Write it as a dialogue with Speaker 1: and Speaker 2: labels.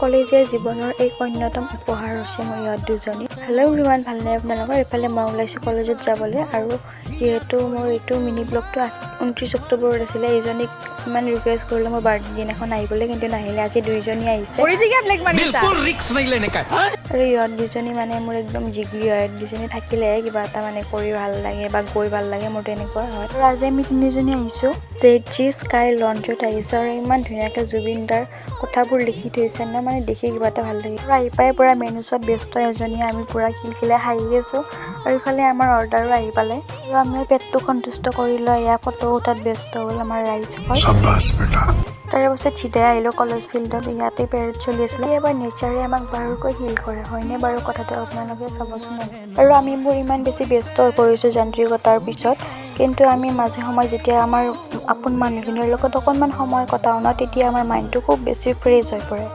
Speaker 1: কলেজীয়া জীৱনৰ এক অন্যতম উপহাৰ হৈছে মোৰ ইহঁত দুজনী। হেল্ল' এভৰিৱান, ভালনে আপোনালোকৰ? এইফালে মই ওলাইছোঁ কলেজত যাবলৈ, আৰু যিহেতু মোৰ এইটো মিনি ব্লগটো 29 অক্টোবৰত আছিলে, এইজনীক ইমান ৰিকুৱেষ্ট কৰিলোঁ মোৰ বাৰ্থডে দিনাখন আহিবলৈ, কিন্তু নাহিলে। আজি দুইজনী আহিছে আৰু ইহঁত দুজনী মানে মোৰ একদম জিগৰি হয়। দুজনী থাকিলেহে কিবা এটা মানে কৰি ভাল লাগে বা গৈ ভাল লাগে, মোৰ তেনেকুৱা হয়। আৰু আজি আমি তিনিজনী আহিছোঁ জেজি স্কাই লঞ্চত আহিছোঁ, আৰু ইমান ধুনীয়াকৈ জুবিন দাৰ কথাবোৰ লিখি থৈছে ন, মানে দেখি কিবা এটা ভাল লাগে। আৰু আহি পাই পূৰা মেনুচত ব্যস্ত এজনীয়ে, আমি পূৰা খিলখিলাই হাঁহি আছোঁ। আৰু ইফালে আমাৰ অৰ্ডাৰো আহি পালে, আৰু আমি পেটটো সন্তুষ্ট কৰি লৈ এয়া ফটো উঠাত ব্যস্ত হ'ল আমাৰ ৰাইজসকল। তাৰে পাছত চিধাই আহিলোঁ কলেজ ফিল্ডত। ইয়াতে পেৰেড চলি আছিলে। এবাৰ নেচাৰে আমাক বাৰুকৈ হিল কৰে, হয়নে বাৰু কথাটো আপোনালোকে চাবচোন। আৰু আমিবোৰ ইমান বেছি ব্যস্ত হৈ পৰিছোঁ যান্ত্ৰিকতাৰ পিছত, কিন্তু আমি মাজে সময়ে যেতিয়া আমাৰ আপোন মানুহখিনিৰ লগত অকণমান সময় কটাওঁ ন, তেতিয়া আমাৰ মাইণ্ডটো খুব বেছি ফ্ৰেছ হৈ পৰে।